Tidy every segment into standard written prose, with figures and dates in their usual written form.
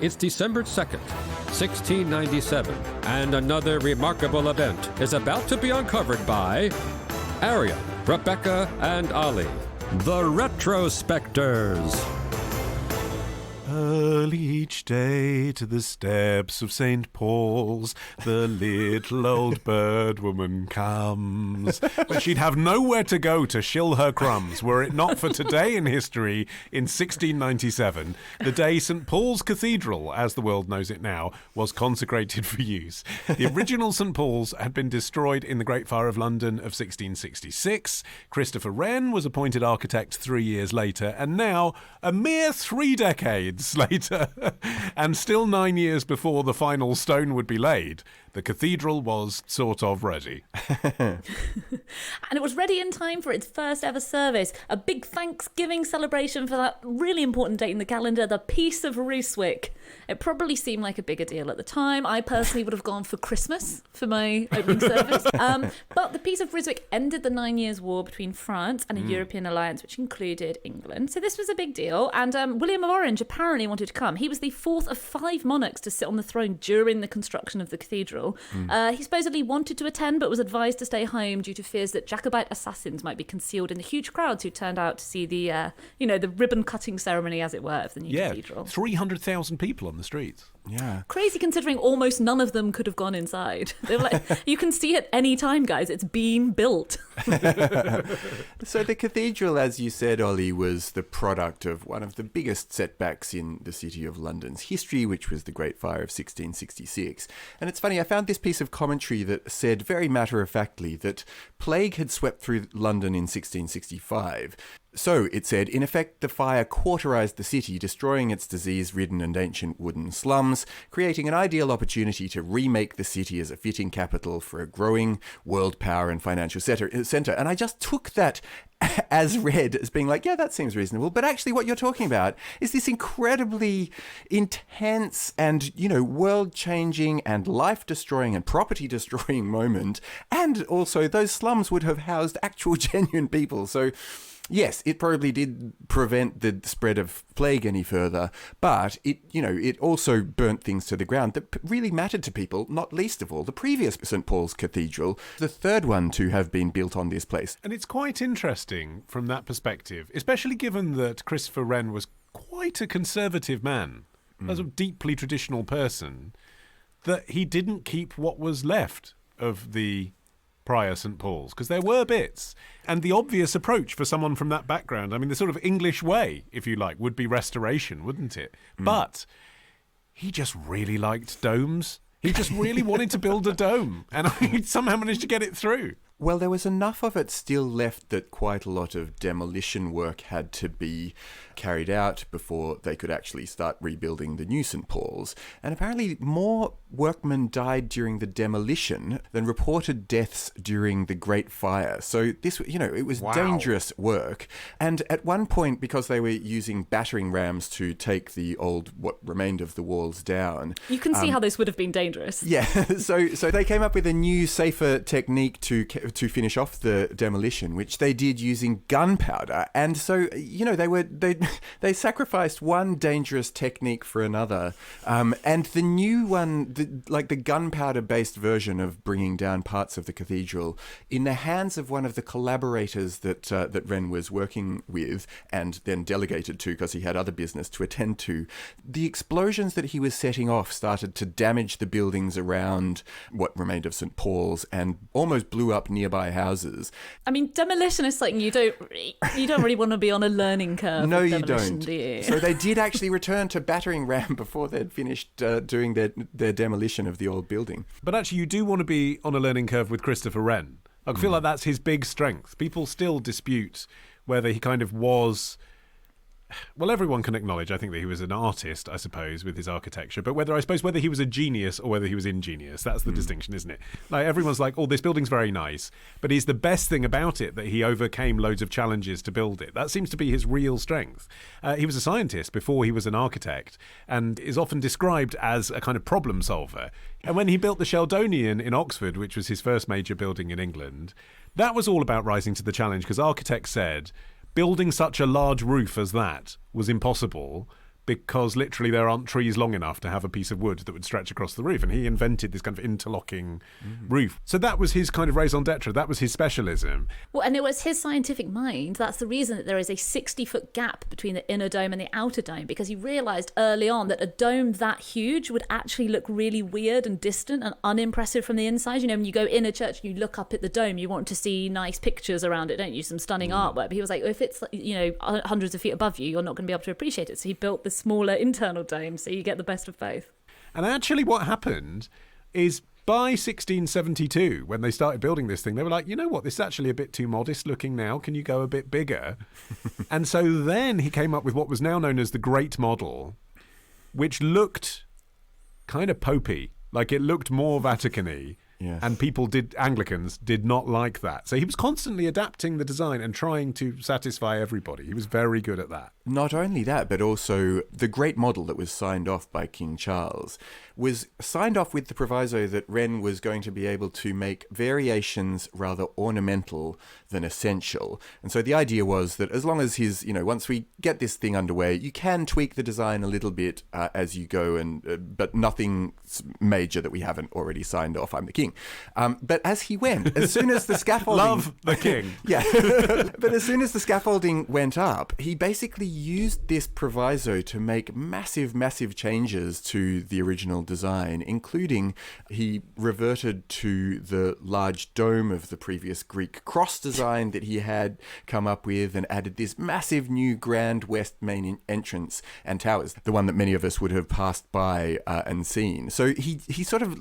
It's December 2nd, 1697, and another remarkable event is about to be uncovered by Arion, Rebecca, and Olly, the Retrospectors. Early each day to the steps of St. Paul's, the little old bird woman comes. But she'd have nowhere to go to shill her crumbs, were it not for today in history in 1697, the day St. Paul's Cathedral, as the world knows it now, was consecrated for use. The original St. Paul's had been destroyed in the Great Fire of London of 1666. Christopher Wren was appointed architect 3 years later, and now, a mere 3 decades later, and still 9 years before the final stone would be laid, the cathedral was sort of ready. And it was ready in time for its first ever service, a big Thanksgiving celebration for that really important date in the calendar, the Peace of Ryswick. It probably seemed like a bigger deal at the time. I personally would have gone for Christmas for my opening service. But the Peace of Ryswick ended the 9 Years' War between France and a European alliance, which included England. So this was a big deal. And William of Orange apparently wanted to come. He was the fourth of 5 monarchs to sit on the throne during the construction of the cathedral. He supposedly wanted to attend, but was advised to stay home due to fears that Jacobite assassins might be concealed in the huge crowds who turned out to see the, the ribbon-cutting ceremony, as it were, of the new cathedral. 300,000 people on the streets. Yeah. Crazy considering almost none of them could have gone inside. They were like, you can see it any time, guys. It's being built. So the cathedral, as you said, Olly, was the product of one of the biggest setbacks in the City of London's history, which was the Great Fire of 1666. And it's funny, I found this piece of commentary that said very matter-of-factly that plague had swept through London in 1665. So, it said, in effect, the fire cauterized the city, destroying its disease-ridden and ancient wooden slums, creating an ideal opportunity to remake the city as a fitting capital for a growing world power and financial center. And I just took that as read as being like, yeah, that seems reasonable. But actually what you're talking about is this incredibly intense and, world-changing and life-destroying and property-destroying moment. And also those slums would have housed actual genuine people. So yes, it probably did prevent the spread of plague any further, but it also burnt things to the ground that really mattered to people, not least of all the previous St. Paul's Cathedral, the third one to have been built on this place. And it's quite interesting from that perspective, especially given that Christopher Wren was quite a conservative man, as a deeply traditional person, that he didn't keep what was left of the prior St. Paul's, because there were bits. And the obvious approach for someone from that background, I mean, the sort of English way, if you like, would be restoration, wouldn't it? But he just really liked domes. He just really wanted to build a dome, and he somehow managed to get it through. Well, there was enough of it still left that quite a lot of demolition work had to be carried out before they could actually start rebuilding the new St. Paul's. And apparently more workmen died during the demolition than reported deaths during the Great Fire. So this, it was dangerous work. And at one point, because they were using battering rams to take what remained of the walls down. You can see how this would have been dangerous. Yeah, so they came up with a new, safer technique to finish off the demolition, which they did using gunpowder. And so, they sacrificed one dangerous technique for another. And the new one, the gunpowder-based version of bringing down parts of the cathedral, in the hands of one of the collaborators that Wren was working with and then delegated to because he had other business to attend to, the explosions that he was setting off started to damage the buildings around what remained of St. Paul's and almost blew up nearby houses. I mean, demolition is something you don't really want to be on a learning curve. No, you don't. Do you? So they did actually return to battering ram before they'd finished doing their demolition of the old building. But actually, you do want to be on a learning curve with Christopher Wren. I feel like that's his big strength. People still dispute whether he kind of was... Well, everyone can acknowledge, I think, that he was an artist, I suppose, with his architecture. But whether he was a genius or whether he was ingenious, that's the distinction, isn't it? Like, everyone's like, oh, this building's very nice. But is the best thing about it that he overcame loads of challenges to build it? That seems to be his real strength. He was a scientist before he was an architect and is often described as a kind of problem solver. And when he built the Sheldonian in Oxford, which was his first major building in England, that was all about rising to the challenge because architects said... building such a large roof as that was impossible because literally there aren't trees long enough to have a piece of wood that would stretch across the roof. And he invented this kind of interlocking roof. So that was his kind of raison d'etre. That was his specialism. Well, and it was his scientific mind. That's the reason that there is a 60-foot gap between the inner dome and the outer dome, because he realised early on that a dome that huge would actually look really weird and distant and unimpressive from the inside. You know, when you go in a church and you look up at the dome, you want to see nice pictures around it, don't you? Some stunning artwork. But he was like, if it's, you know, hundreds of feet above you, you're not going to be able to appreciate it. So he built the smaller internal dome so you get the best of both. And actually what happened is by 1672, when they started building this thing, they were like, you know what, this is actually a bit too modest looking now. Can you go a bit bigger? And so then he came up with what was now known as the Great Model, which looked kind of popey. Like it looked more Vatican-y. Yes. And Anglicans did not like that. So he was constantly adapting the design and trying to satisfy everybody. He was very good at that. Not only that, but also the Great Model that was signed off by King Charles was signed off with the proviso that Wren was going to be able to make variations rather ornamental than essential. And so the idea was that as long as once we get this thing underway, you can tweak the design a little bit as you go, but nothing major that we haven't already signed off. I'm the king. But as he went, as soon as the scaffolding... Love the king. Yeah. But as soon as the scaffolding went up, he basically used this proviso to make massive, massive changes to the original design, including he reverted to the large dome of the previous Greek cross design that he had come up with and added this massive new grand west main entrance and towers, the one that many of us would have passed by and seen. So he sort of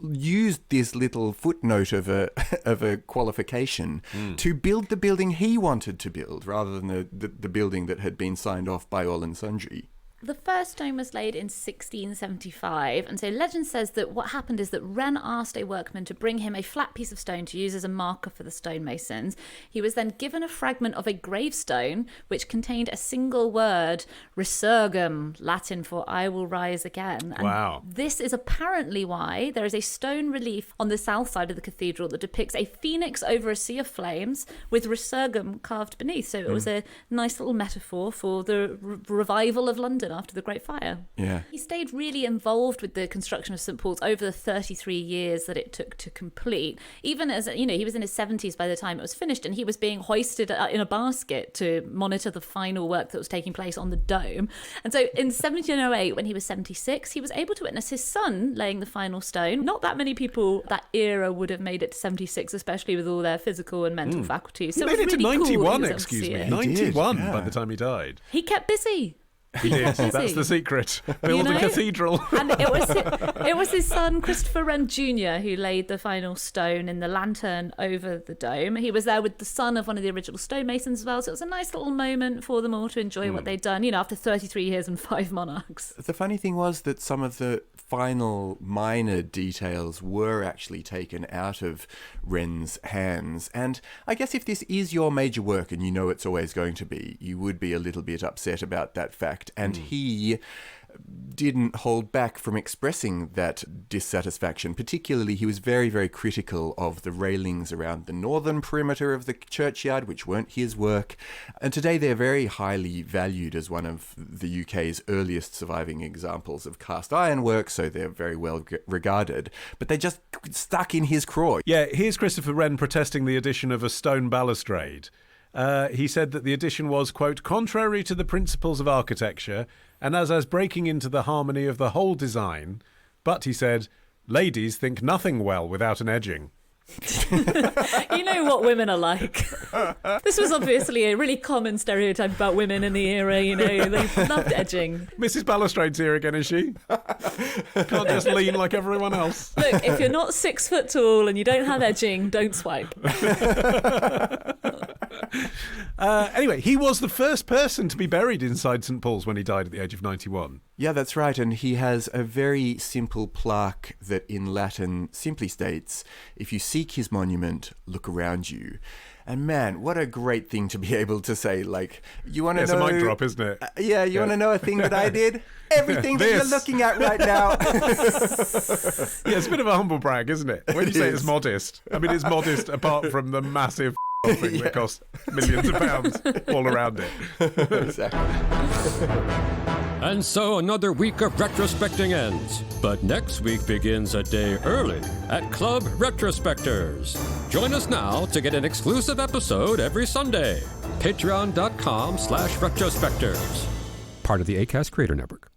used this little footnote of a qualification to build the building he wanted to build rather than the building that had been signed off by all and sundry. The first stone was laid in 1675, and so legend says that what happened is that Wren asked a workman to bring him a flat piece of stone to use as a marker for the stonemasons. He was then given a fragment of a gravestone which contained a single word, resurgam, Latin for I will rise again. And wow. This is apparently why there is a stone relief on the south side of the cathedral that depicts a phoenix over a sea of flames with resurgam carved beneath. So it was a nice little metaphor for the revival of London after the Great Fire. Yeah. He stayed really involved with the construction of St Paul's over the 33 years that it took to complete. Even as, he was in his 70s by the time it was finished, and he was being hoisted in a basket to monitor the final work that was taking place on the dome. And so in 1708, when he was 76, he was able to witness his son laying the final stone. Not that many people that era would have made it to 76, especially with all their physical and mental faculties. So he made it to really 91, cool. excuse me. He 91 did, yeah. by the time he died. He kept busy. He did. That's the secret. Build a cathedral. And it was his son, Christopher Wren Jr., who laid the final stone in the lantern over the dome. He was there with the son of one of the original stonemasons as well, so it was a nice little moment for them all to enjoy what they'd done, after 33 years and 5 monarchs. The funny thing was that some of the final minor details were actually taken out of Wren's hands. And I guess if this is your major work, and you know it's always going to be, you would be a little bit upset about that fact. And he didn't hold back from expressing that dissatisfaction. Particularly, he was very, very critical of the railings around the northern perimeter of the churchyard, which weren't his work. And today they're very highly valued as one of the UK's earliest surviving examples of cast iron work, so they're very well regarded. But they just stuck in his craw. Yeah, here's Christopher Wren protesting the addition of a stone balustrade. He said that the addition was, quote, contrary to the principles of architecture and as breaking into the harmony of the whole design. But, he said, ladies think nothing well without an edging. You know what women are like. This was obviously a really common stereotype about women in the era, they loved edging. Mrs. Balustrade's here again, is she? Can't just lean like everyone else. Look, if you're not 6 foot tall and you don't have edging, don't swipe. Anyway, he was the first person to be buried inside St Paul's when he died at the age of 91. Yeah, that's right. And he has a very simple plaque that in Latin simply states, if you seek his monument, look around you. And man, what a great thing to be able to say. Like, you want to know... It's a mic drop, isn't it? You want to know a thing that I did? Everything that you're looking at right now. Yeah, it's a bit of a humble brag, isn't it? When you say it's modest. I mean, it's modest apart from the massive thing that costs millions of pounds all around it. Exactly. And so another week of retrospecting ends. But next week begins a day early at Club Retrospectors. Join us now to get an exclusive episode every Sunday. Patreon.com/retrospectors. Part of the Acast Creator Network.